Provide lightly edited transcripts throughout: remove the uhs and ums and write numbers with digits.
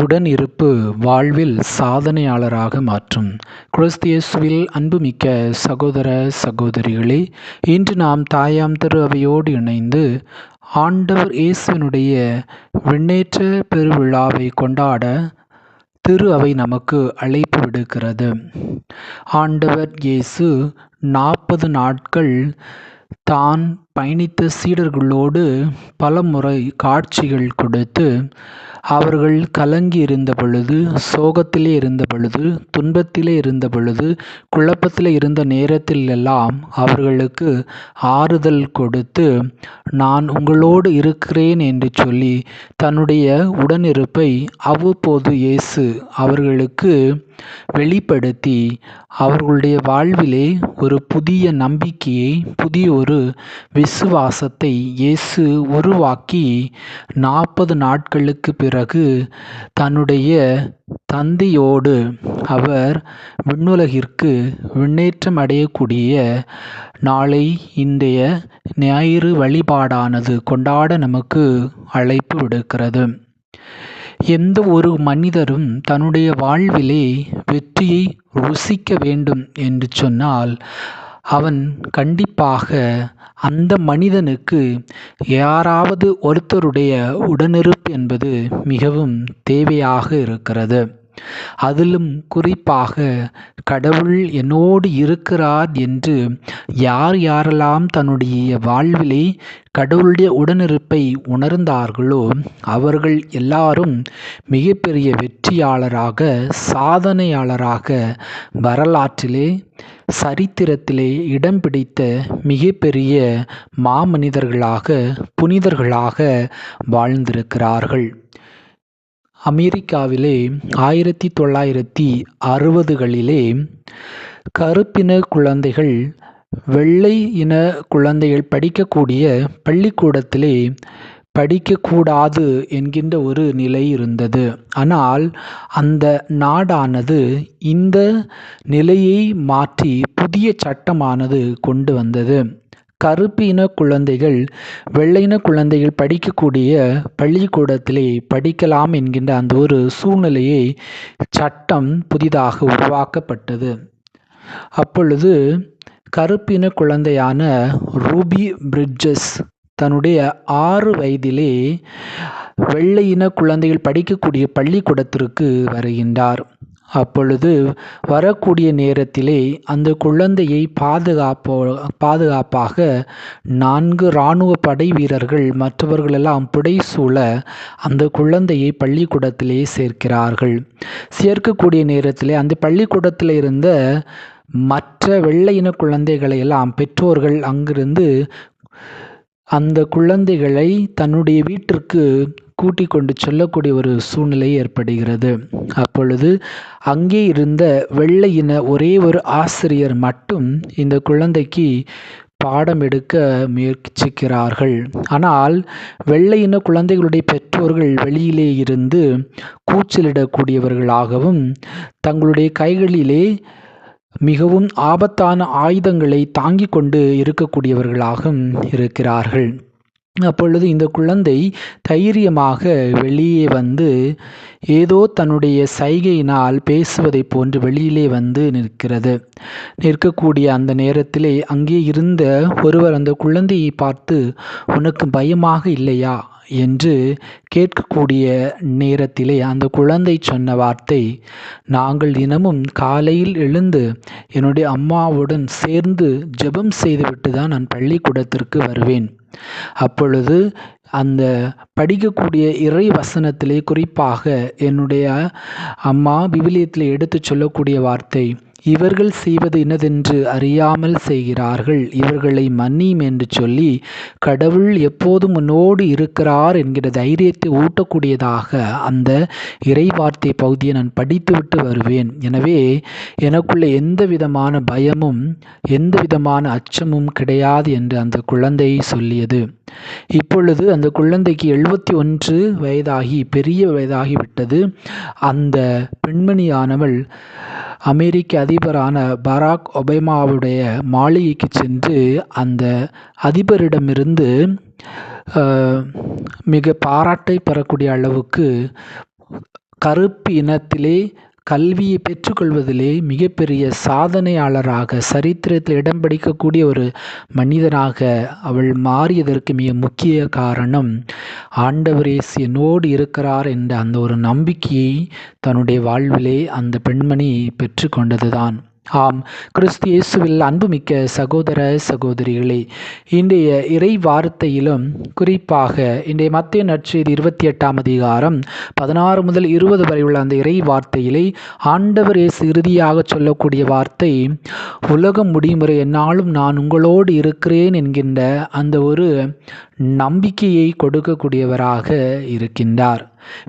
உடனிருப்பு வாழ்வில் சாதனையாளராக மாற்றும். கிறிஸ்து இயேசுவில் அன்புமிக்க சகோதர சகோதரிகளே, இன்று நாம் தாயாம் திரு அவையோடு இணைந்து ஆண்டவர் இயேசுவினுடைய விண்ணேற்ற பெருவிழாவை கொண்டாட திரு அவை நமக்கு அழைப்பு விடுக்கிறது. ஆண்டவர் இயேசு 40 நாட்கள் தான் பயணித்த சீடர்களோடு பலமுறை காட்சிகள் கொடுத்து, அவர்கள் கலங்கி இருந்த பொழுது, சோகத்திலே இருந்த பொழுது, துன்பத்திலே இருந்த பொழுது, குழப்பத்திலே இருந்த நேரத்தில் எல்லாம் அவர்களுக்கு ஆறுதல் கொடுத்து, நான் உங்களோடு இருக்கிறேன் என்று சொல்லி தன்னுடைய உடனிருப்பை அவ்வப்போது இயேசு அவர்களுக்கு வெளிப்படுத்தி, அவர்களுடைய வாழ்விலே ஒரு புதிய நம்பிக்கையை, புதிய ஒரு விசுவாசத்தை இயேசு உருவாக்கி 40 நாட்களுக்கு பிறகு தன்னுடைய தந்தையோடு அவர் விண்ணுலகிற்கு விண்ணேற்றம் அடையக்கூடிய நாளை இன்றைய ஞாயிறு வழிபாடானது கொண்டாட நமக்கு அழைப்பு விடுக்கிறது. எந்த ஒரு மனிதரும் தன்னுடைய வாழ்விலே வெற்றியை ருசிக்க வேண்டும் என்று சொன்னால், அவன் கண்டிப்பாக அந்த மனிதனுக்கு யாராவது ஒருத்தருடைய உடனிருப்பு என்பது மிகவும் தேவையாக இருக்கிறது. அதிலும் குறிப்பாக கடவுள் என்னோடு இருக்கிறார் என்று யாரெல்லாம் தன்னுடைய வாழ்விலே கடவுளுடைய உடனிருப்பை உணர்ந்தார்களோ அவர்கள் எல்லாரும் மிகப்பெரிய வெற்றியாளராக, சாதனையாளராக, வரலாற்றிலே சரித்திரத்திலே இடம் பிடித்த மிகப்பெரிய மாமனிதர்களாக, புனிதர்களாக வாழ்ந்திருக்கிறார்கள். அமெரிக்காவிலே 1960களிலே கருப்பின குழந்தைகள் வெள்ளை இன குழந்தைகள் படிக்கக்கூடிய பள்ளிக்கூடத்திலே படிக்கக்கூடாது என்கின்ற ஒரு நிலை இருந்தது. ஆனால் அந்த நாடானது இந்த நிலையை மாற்றி புதிய சட்டமானது கொண்டு வந்தது. கருப்பு இன குழந்தைகள் வெள்ளையின குழந்தைகள் படிக்கக்கூடிய பள்ளிக்கூடத்திலே படிக்கலாம் என்கின்ற அந்த ஒரு சூழ்நிலையை சட்டம் புதிதாக உருவாக்கப்பட்டது. அப்பொழுது கருப்பின குழந்தையான ரூபி பிரிட்ஜஸ் தன்னுடைய 6 வயதிலே வெள்ளையின குழந்தைகள் படிக்கக்கூடிய பள்ளிக்கூடத்திற்கு வருகின்றார். அப்பொழுது வரக்கூடிய நேரத்திலே அந்த குழந்தையை பாதுகாப்பாக 4 இராணுவ படை வீரர்கள் மற்றவர்களெல்லாம் புடைசூழ அந்த குழந்தையை பள்ளிக்கூடத்திலே சேர்க்கிறார்கள். சேர்க்கக்கூடிய நேரத்திலே அந்த பள்ளிக்கூடத்தில் இருந்த மற்ற வெள்ளையின குழந்தைகளை எல்லாம் பெற்றோர்கள் அங்கிருந்து அந்த குழந்தைகளை தன்னுடைய வீட்டிற்கு கூட்டிக் கொண்டு செல்லக்கூடிய ஒரு சூழ்நிலை ஏற்படுகிறது. அப்பொழுது அங்கே இருந்த வெள்ளையின ஒரே ஒரு ஆசிரியர் மட்டும் இந்த குழந்தைக்கு பாடம் எடுக்க முயற்சிக்கிறார்கள். ஆனால் வெள்ளையின குழந்தைகளுடைய பெற்றோர்கள் வெளியிலே இருந்து கூச்சலிடக்கூடியவர்களாகவும் தங்களுடைய கைகளிலே மிகவும் ஆபத்தான ஆயுதங்களை தாங்கிக் கொண்டு இருக்கக்கூடியவர்களாகவும் இருக்கிறார்கள். அப்பொழுது இந்த குழந்தை தைரியமாக வெளியே வந்து ஏதோ தன்னுடைய சைகையினால் பேசுவதை போன்று வெளியிலே வந்து நிற்கக்கூடிய அந்த நேரத்திலே அங்கே இருந்த ஒருவர் அந்த குழந்தையை பார்த்து, உனக்கு பயமாக இல்லையா என்று கேட்கக்கூடிய நேரத்திலே அந்த குழந்தை சொன்ன வார்த்தை, நாங்கள் தினமும் காலையில் எழுந்து என்னுடைய அம்மாவுடன் சேர்ந்து ஜெபம் செய்துவிட்டு தான் நான் பள்ளிக்கூடத்திற்கு வருவேன். அப்பொழுது அந்த படிக்கக்கூடிய இறை வசனத்திலே குறிப்பாக என்னுடைய அம்மா விவிலியத்திலே எடுத்து சொல்லக்கூடிய வார்த்தை, இவர்கள் செய்வது இன்னதென்று அறியாமல் செய்கிறார்கள், இவர்களை மன்னியும் என்று சொல்லி கடவுள் எப்போதும் உன்னோடு இருக்கிறார் என்கிற தைரியத்தை ஊட்டக்கூடியதாக அந்த இறைவார்த்தை பகுதியை நான் படித்துவிட்டு வருவேன். எனவே எனக்குள்ள எந்த விதமான பயமும் எந்த விதமான அச்சமும் கிடையாது என்று அந்த குழந்தை சொல்லியது. இப்பொழுது அந்த குழந்தைக்கு 71 வயதாகி பெரிய வயதாகிவிட்டது. அந்த பெண்மணியானவள் அமெரிக்க அதிபரான பராக் ஒபாமாவுடைய மாளிகைக்கு சென்று அந்த அதிபரிடமிருந்து மிக பாராட்டை பெறக்கூடிய அளவுக்கு கருப்பு இனத்திலே கல்வியை பெற்றுக்கொள்வதிலே மிகப்பெரிய சாதனையாளராக சரித்திரத்தில் இடம் பிடிக்கக்கூடிய ஒரு மனிதனாக அவள் மாறியதற்கு மிக முக்கிய காரணம் ஆண்டவர் இயேசு என்னோடு இருக்கிறார் என்ற அந்த ஒரு நம்பிக்கையை தன்னுடைய வாழ்விலே அந்த பெண்மணி பெற்றுக்கொண்டதுதான். ஆம், கிறிஸ்து இயேசுவில் அன்புமிக்க சகோதர சகோதரிகளே, இன்றைய இறை வார்த்தையிலும் குறிப்பாக இன்றைய மத்தேயு நற்செய்தி 28ஆம் அதிகாரம் 16 முதல் 20 வரை உள்ள அந்த இறை வார்த்தையிலே ஆண்டவர் இயேசு இறுதியாக சொல்லக்கூடிய வார்த்தை, உலகம் முடியும் வரை எந்நாளும் நான் உங்களோடு இருக்கிறேன் என்கின்ற அந்த ஒரு நம்பிக்கையை கொடுக்கக்கூடியவராக இருக்கின்றார்.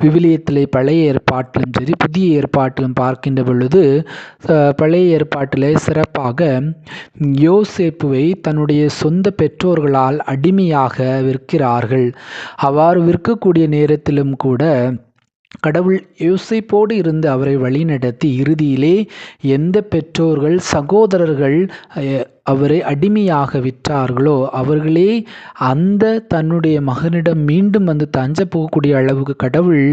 விவிலியத்திலே பழைய ஏற்பாட்டிலும் சரி புதிய ஏற்பாட்டிலும் பார்க்கின்ற பொழுது பழைய ஏற்பாட்டிலே சிறப்பாக யோசேப்புவை தன்னுடைய சொந்த பெற்றோர்களால் அடிமையாக விற்கிறார்கள். அவ்வாறு விற்கக்கூடிய நேரத்திலும் கூட கடவுள் யோசேப்போடு இருந்து அவரை வழிநடத்தி இறுதியிலே எந்த பெற்றோர்கள் சகோதரர்கள் அவரை அடிமையாக விற்றார்களோ அவர்களே அந்த தன்னுடைய மகனிடம் மீண்டும் வந்து தஞ்ச போகக்கூடிய அளவுக்கு கடவுள்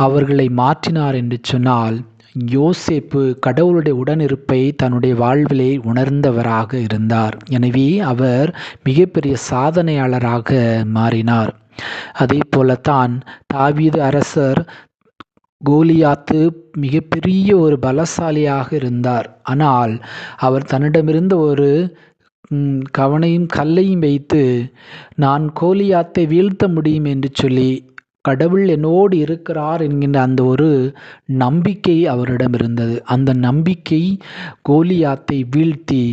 அவர்களை மாற்றினார் என்று சொன்னால், யோசேப்பு கடவுளுடைய உடனிருப்பை தன்னுடைய வாழ்விலே உணர்ந்தவராக இருந்தார். எனவே அவர் மிகப்பெரிய சாதனையாளராக மாறினார். அதே போலத்தான் தாவீது அரசர் கோலியாத்து மிகப்பெரிய ஒரு பலசாலியாக இருந்தார். ஆனால் அவர் தன்னிடமிருந்த ஒரு கவனையும் கல்லையும் வைத்து நான் கோலியாத்தை வீழ்த்த முடியும் என்று சொல்லி கடவுள் என்னோடு இருக்கிறார் என்கின்ற அந்த ஒரு நம்பிக்கை அவரிடம் இருந்தது. அந்த நம்பிக்கை கோலியாத்தை வீழ்த்தி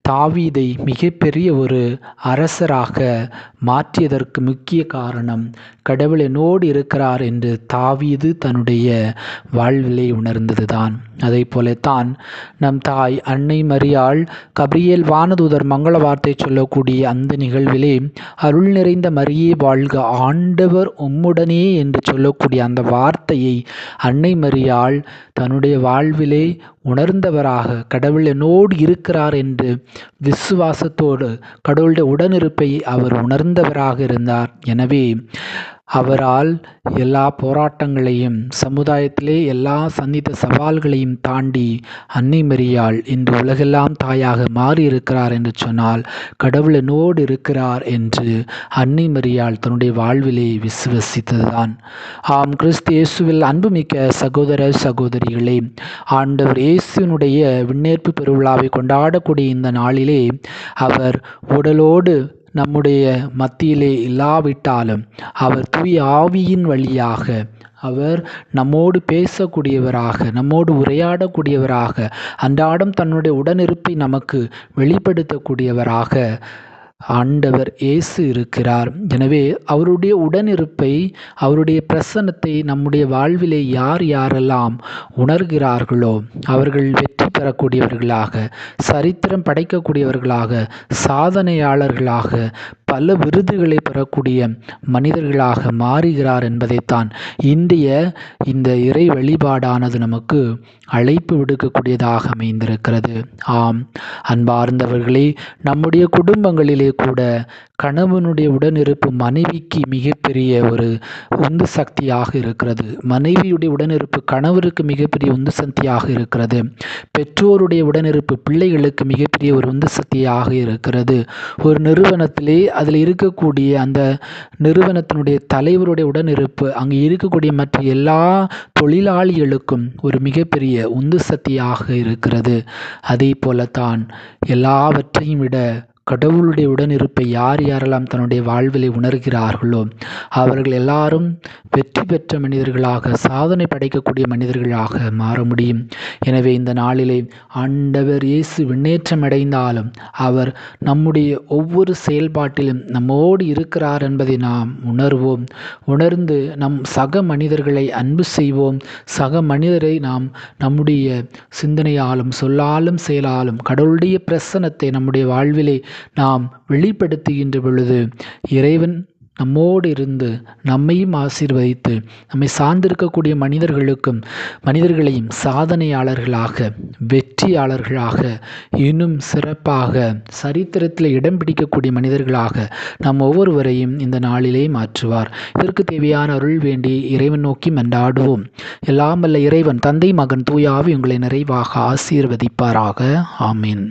தாவீதை மிகப்பெரிய ஒரு அரசராக மாற்றியதற்கு முக்கிய காரணம் கடவுள் என்னோடு இருக்கிறார் என்று தாவீது தன்னுடைய வாழ்விலே உணர்ந்ததுதான். அதை போலத்தான் நம் தாய் அன்னை மரியாள் கபிரியேல் வானதூதர் மங்கள வார்த்தை சொல்லக்கூடிய அந்த நிகழ்விலே அருள் நிறைந்த மரியே வாழ்க ஆண்டவர் உம்முடனே என்று சொல்லக்கூடிய அந்த வார்த்தையை அன்னை மரியாள் தன்னுடைய வாழ்விலே உணர்ந்தவராக கடவுள் என்னோடு இருக்கிறார் என்று விசுவாசத்தோடு கடவுளுடைய உடனிருப்பை அவர் உணர்ந்தவராக இருந்தார். எனவே அவரால் எல்லா போராட்டங்களையும் சமுதாயத்திலே எல்லா சந்தித்த சவால்களையும் தாண்டி அன்னை மரியாள் இன்று உலகெல்லாம் தாயாக மாறியிருக்கிறார் என்று சொன்னால் கடவுள் என்னோடு இருக்கிறார் என்று அன்னை மரியாள் தன்னுடைய வாழ்விலே விசுவசித்ததுதான். ஆம், கிறிஸ்து இயேசுவில் அன்புமிக்க சகோதர சகோதரிகளே, ஆண்டவர் இயேசுனுடைய விண்ணேற்பு பெருவிழாவை கொண்டாடக்கூடிய இந்த நாளிலே அவர் உடலோடு நம்முடைய மத்தியிலே இல்லாவிட்டாலும் அவர் தூய ஆவியின் வழியாக அவர் நம்மோடு பேசக்கூடியவராக நம்மோடு உரையாடக்கூடியவராக அன்றாடம் தன்னுடைய உடனிருப்பை நமக்கு வெளிப்படுத்தக்கூடியவராக ஆண்டவர் இயேசு இருக்கிறார். எனவே அவருடைய உடனிருப்பை அவருடைய பிரசன்னத்தை நம்முடைய வாழ்விலே யார் யாரெல்லாம் உணர்கிறார்களோ அவர்கள் வெற்றி பெறக்கூடியவர்களாக சரித்திரம் படைக்கக்கூடியவர்களாக சாதனையாளர்களாக பல விருதுகளை பெறக்கூடிய மனிதர்களாக மாறுகிறார் என்பதைத்தான் இன்றைய இந்த இறை வழிபாடானது நமக்கு அழைப்பு விடுக்கக்கூடியதாக அமைந்திருக்கிறது. ஆம், அன்பார்ந்தவர்களே, நம்முடைய குடும்பங்களிலே கூட கணவனுடைய உடனிருப்பு மனைவிக்கு மிகப்பெரிய ஒரு உந்து சக்தியாக இருக்கிறது. மனைவியுடைய உடனிருப்பு கணவருக்கு மிகப்பெரிய உந்து சக்தியாக இருக்கிறது. பெற்றோருடைய உடனிருப்பு பிள்ளைகளுக்கு மிகப்பெரிய ஒரு உந்து சக்தியாக இருக்கிறது. ஒரு நிறுவனத்திலே அதில் இருக்கக்கூடிய அந்த நிறுவனத்தினுடைய தலைவருடைய உடனிருப்பு அங்கே இருக்கக்கூடிய மற்ற எல்லா தொழிலாளிகளுக்கும் ஒரு மிகப்பெரிய உந்து சக்தியாக இருக்கிறது. அதே போலத்தான் எல்லாவற்றையும் விட கடவுளுடைய உடனிருப்பை யார் யாரெல்லாம் தன்னுடைய வாழ்விலை உணர்கிறார்களோ அவர்கள் எல்லாரும் வெற்றி பெற்ற மனிதர்களாக சாதனை படைக்கக்கூடிய மனிதர்களாக மாற முடியும். எனவே இந்த நாளிலே ஆண்டவர் இயேசு விண்ணேற்றம் அடைந்தாலும் அவர் நம்முடைய ஒவ்வொரு செயல்பாட்டிலும் நம்மோடு இருக்கிறார் என்பதை நாம் உணர்வோம். உணர்ந்து நம் சக மனிதர்களை அன்பு செய்வோம். சக மனிதரை நாம் நம்முடைய சிந்தனையாலும் சொல்லாலும் செயலாலும் கடவுளுடைய பிரசன்னத்தை நம்முடைய வாழ்விலே நாம் வெளிப்படுத்துகின்ற பொழுது இறைவன் நம்மோடு இருந்து நம்மையும் ஆசீர்வதித்து நம்மை சார்ந்திருக்கக்கூடிய மனிதர்களையும் சாதனையாளர்களாக, வெற்றியாளர்களாக, இன்னும் சிறப்பாக சரித்திரத்தில் இடம் பிடிக்கக்கூடிய மனிதர்களாக நம் ஒவ்வொருவரையும் இந்த நாளிலே மாற்றுவார். இதற்கு தேவையான அருள் வேண்டி இறைவன் நோக்கி மன்றாடுவோம். எல்லாம் வல்ல இறைவன் தந்தை, மகன், தூய ஆவி உங்களை நிறைவாக ஆசீர்வதிப்பாராக. ஆமீன்.